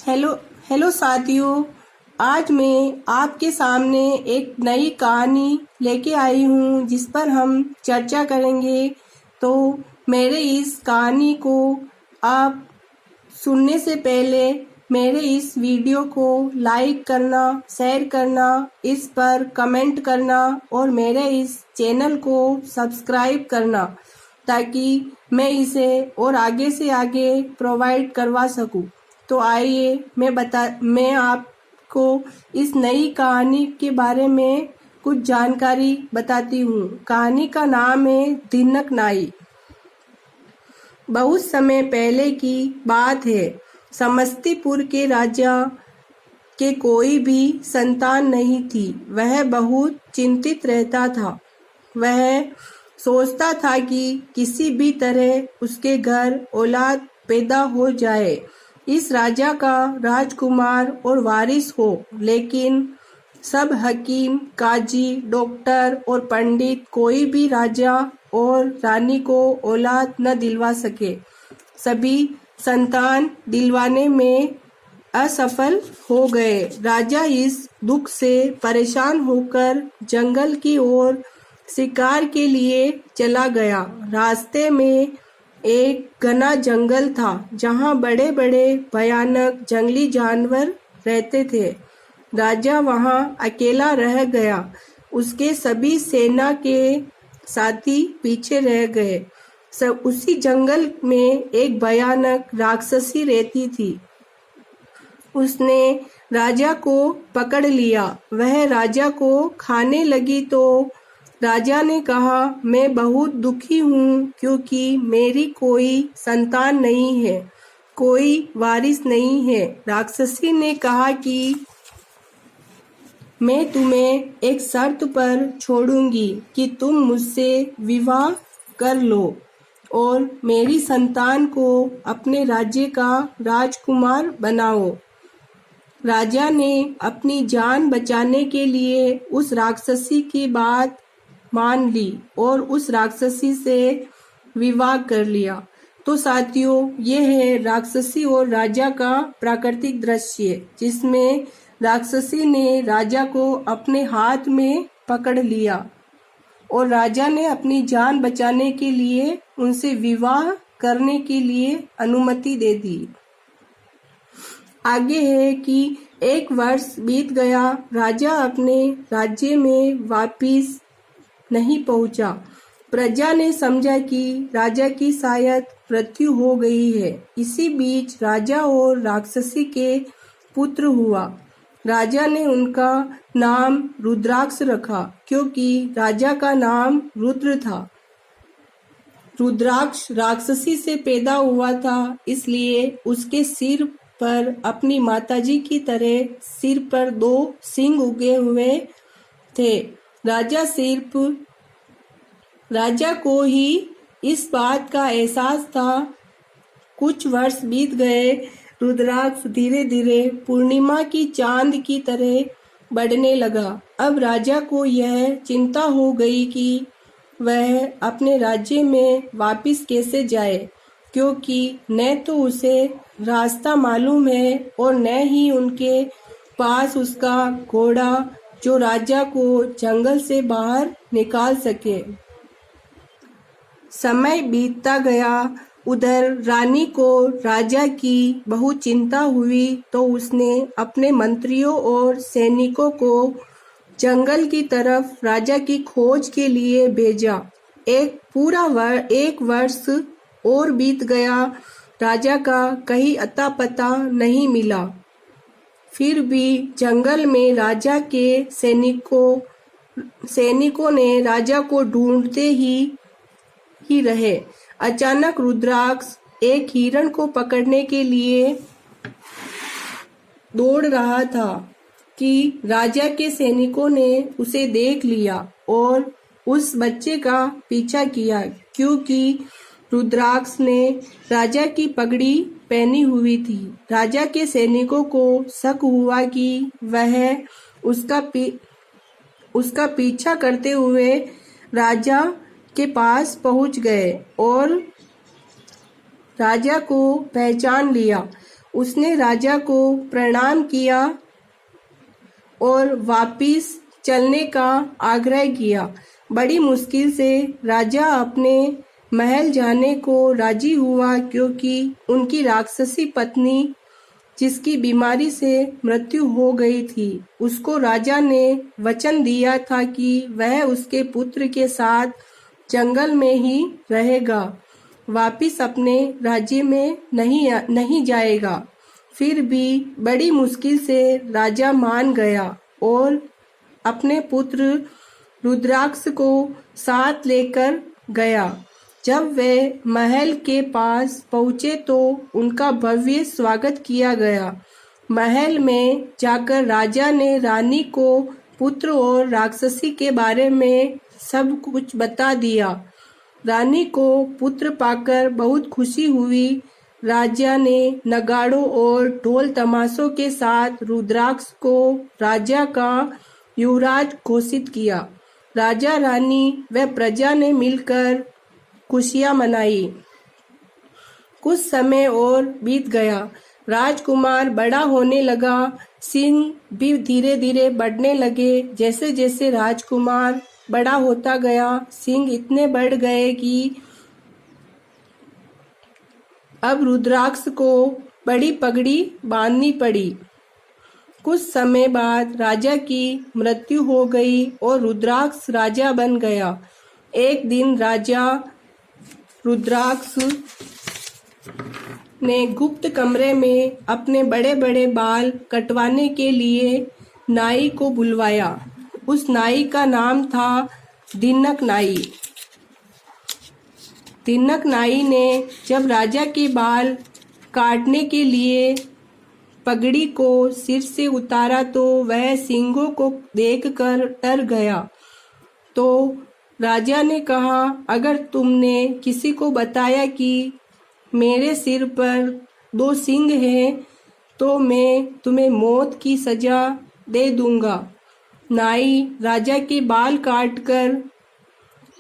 Hello hello साथियों। आज मैं आपके सामने एक नई कहानी लेके आई हूँ जिस पर हम चर्चा करेंगे। तो मेरे इस कहानी को आप सुनने से पहले मेरे इस वीडियो को लाइक करना, शेयर करना, इस पर कमेंट करना और मेरे इस चैनल को सब्सक्राइब करना ताकि मैं इसे और आगे से आगे प्रोवाइड करवा सकूं। तो आइए मैं आपको इस नई कहानी के बारे में कुछ जानकारी बताती हूँ। कहानी का नाम है दिनक नाई। बहुत समय पहले की बात है। समस्तीपुर के राजा के कोई भी संतान नहीं थी। वह बहुत चिंतित रहता था। वह सोचता था कि किसी भी तरह उसके घर औलाद पैदा हो जाए, इस राजा का राजकुमार और वारिस हो। लेकिन सब हकीम, काजी, डॉक्टर और पंडित कोई भी राजा और रानी को औलाद न दिलवा सके। सभी संतान दिलवाने में असफल हो गए। राजा इस दुख से परेशान होकर जंगल की ओर शिकार के लिए चला गया। रास्ते में एक घना जंगल था जहाँ बड़े बड़े भयानक जंगली जानवर रहते थे। राजा वहाँ अकेला रह गया। उसके सभी सेना के साथी पीछे रह गए। सब उसी जंगल में एक भयानक राक्षसी रहती थी। उसने राजा को पकड़ लिया। वह राजा को खाने लगी तो राजा ने कहा, मैं बहुत दुखी हूँ क्योंकि मेरी कोई संतान नहीं है, कोई वारिस नहीं है। राक्षसी ने कहा कि मैं तुम्हें एक शर्त पर छोड़ूंगी कि तुम मुझसे विवाह कर लो और मेरी संतान को अपने राज्य का राजकुमार बनाओ। राजा ने अपनी जान बचाने के लिए उस राक्षसी की बात मान ली और उस राक्षसी से विवाह कर लिया। तो साथियों, ये है राक्षसी और राजा का प्राकृतिक दृश्य जिसमें राक्षसी ने राजा को अपने हाथ में पकड़ लिया और राजा ने अपनी जान बचाने के लिए उनसे विवाह करने के लिए अनुमति दे दी। आगे है कि एक वर्ष बीत गया। राजा अपने राज्य में वापिस नहीं पहुंचा। प्रजा ने समझा कि राजा की शायद मृत्यु हो गई है। इसी बीच राजा और राक्षसी के पुत्र हुआ। राजा ने उनका नाम रुद्राक्ष रखा क्योंकि राजा का नाम रुद्र था। रुद्राक्ष राक्षसी से पैदा हुआ था, इसलिए उसके सिर पर अपनी माताजी की तरह सिर पर 2 सींग उगे हुए थे। राजा को ही इस बात का एहसास था। कुछ वर्ष बीत गए। रुद्राक्ष धीरे धीरे पूर्णिमा की चांद की तरह बढ़ने लगा। अब राजा को यह चिंता हो गई कि वह अपने राज्य में वापस कैसे जाए, क्योंकि न तो उसे रास्ता मालूम है और न ही उनके पास उसका घोड़ा जो राजा को जंगल से बाहर निकाल सके। समय बीतता गया। उधर रानी को राजा की बहुत चिंता हुई तो उसने अपने मंत्रियों और सैनिकों को जंगल की तरफ राजा की खोज के लिए भेजा। एक वर्ष और बीत गया। राजा का कहीं अता पता नहीं मिला। फिर भी जंगल में राजा के सैनिकों ने राजा को ढूंढते ही रहे। अचानक रुद्राक्ष एक हिरण को पकड़ने के लिए दौड़ रहा था कि राजा के सैनिकों ने उसे देख लिया और उस बच्चे का पीछा किया, क्योंकि रुद्राक्ष ने राजा की पगड़ी पहनी हुई थी। राजा के सैनिकों को शक हुआ कि वह उसका पीछा करते हुए राजा के पास पहुंच गए और राजा को पहचान लिया। उसने राजा को प्रणाम किया और वापिस चलने का आग्रह किया। बड़ी मुश्किल से राजा अपने महल जाने को राजी हुआ, क्योंकि उनकी राक्षसी पत्नी, जिसकी बीमारी से मृत्यु हो गई थी, उसको राजा ने वचन दिया था कि वह उसके पुत्र के साथ जंगल में ही रहेगा, वापिस अपने राज्य में नहीं जाएगा। फिर भी बड़ी मुश्किल से राजा मान गया और अपने पुत्र रुद्राक्ष को साथ लेकर गया। जब वे महल के पास पहुँचे तो उनका भव्य स्वागत किया गया। महल में जाकर राजा ने रानी को पुत्र और राक्षसी के बारे में सब कुछ बता दिया। रानी को पुत्र पाकर बहुत खुशी हुई। राजा ने नगाड़ों और ढोल तमाशों के साथ रुद्राक्ष को राजा का युवराज घोषित किया। राजा, रानी व प्रजा ने मिलकर खुशियां मनाई। कुछ समय और बीत गया। राजकुमार बड़ा होने लगा। सिंह भी धीरे धीरे बढ़ने लगे। जैसे जैसे राजकुमार बड़ा होता गया, सिंह इतने बढ़ गए कि अब रुद्राक्ष को बड़ी पगड़ी बांधनी पड़ी। कुछ समय बाद राजा की मृत्यु हो गई और रुद्राक्ष राजा बन गया। एक दिन राजा रुद्राक्ष ने गुप्त कमरे में अपने बड़े बड़े बाल कटवाने के लिए नाई को बुलवाया। उस नाई का नाम था दिनक नाई। दिनक नाई ने जब राजा के बाल काटने के लिए पगड़ी को सिर से उतारा तो वह सिंहों को देखकर डर गया। तो राजा ने कहा, अगर तुमने किसी को बताया कि मेरे सिर पर 2 सींग हैं तो मैं तुम्हें मौत की सजा दे दूंगा। नाई राजा के बाल काटकर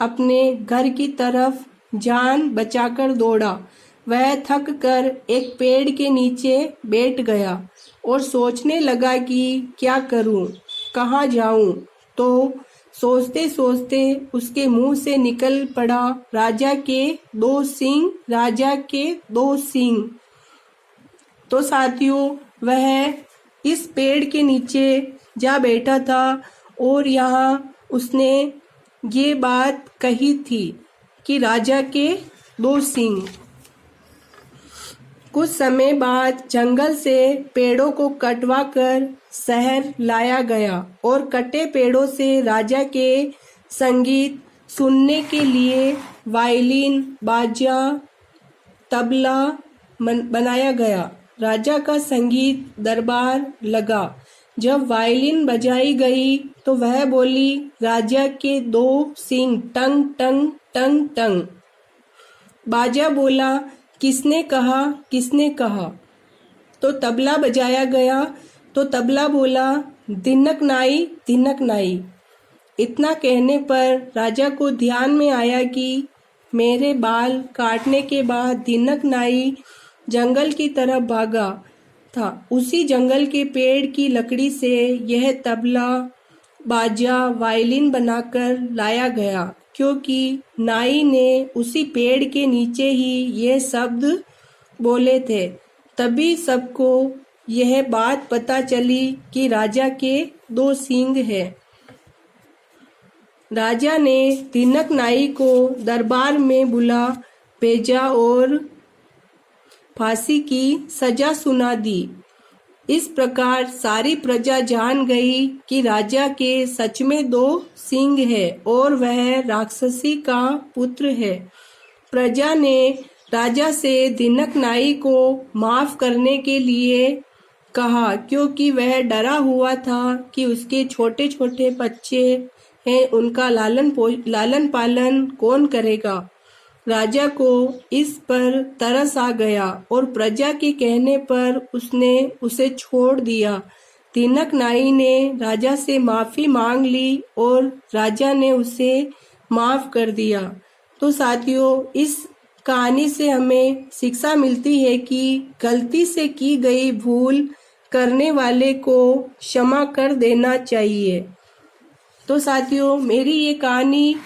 अपने घर की तरफ जान बचाकर दौड़ा। वह थक कर एक पेड़ के नीचे बैठ गया और सोचने लगा कि क्या करूं, कहाँ जाऊं। तो सोचते सोचते उसके मुंह से निकल पड़ा, राजा के 2 सींग, राजा के 2 सींग। तो साथियों, वह इस पेड़ के नीचे जा बैठा था और यहाँ उसने ये बात कही थी कि राजा के 2 सींग। कुछ समय बाद जंगल से पेड़ों को कटवा कर शहर लाया गया और कटे पेड़ों से राजा के संगीत सुनने के लिए वायलिन, बाजा, तबला बनाया गया। राजा का संगीत दरबार लगा। जब वायलिन बजाई गई तो वह बोली, राजा के 2 सींग, टंग टंग टंग टंग। बाजा बोला, किसने कहा, किसने कहा। तो तबला बजाया गया तो तबला बोला, दिनक नाई, दिनक नाई। इतना कहने पर राजा को ध्यान में आया कि मेरे बाल काटने के बाद दिनक नाई जंगल की तरफ भागा था। उसी जंगल के पेड़ की लकड़ी से यह तबला, बाजा, वायलिन बनाकर लाया गया, क्योंकि नाई ने उसी पेड़ के नीचे ही ये शब्द बोले थे। तभी सबको यह बात पता चली कि राजा के 2 सींग हैं। राजा ने दिनक नाई को दरबार में बुला भेजा और फांसी की सजा सुना दी। इस प्रकार सारी प्रजा जान गई कि राजा के सच में 2 सींग है और वह राक्षसी का पुत्र है। प्रजा ने राजा से दिनक नाई को माफ करने के लिए कहा, क्योंकि वह डरा हुआ था कि उसके छोटे छोटे बच्चे हैं, उनका लालन पालन कौन करेगा। राजा को इस पर तरस आ गया और प्रजा के कहने पर उसने उसे छोड़ दिया। दिनक नाई ने राजा से माफी मांग ली और राजा ने उसे माफ कर दिया। तो साथियों, इस कहानी से हमें शिक्षा मिलती है कि गलती से की गई भूल करने वाले को क्षमा कर देना चाहिए। तो साथियों, मेरी ये कहानी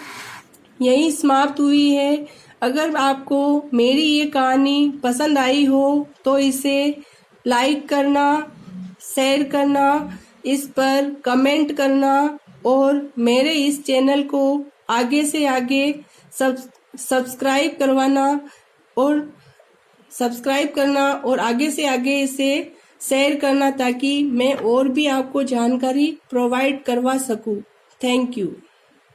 यहीं समाप्त हुई है। अगर आपको मेरी ये कहानी पसंद आई हो तो इसे लाइक करना, शेयर करना, इस पर कमेंट करना और मेरे इस चैनल को आगे से आगे सब्सक्राइब करना और आगे से आगे इसे शेयर करना ताकि मैं और भी आपको जानकारी प्रोवाइड करवा सकूं। Thank you.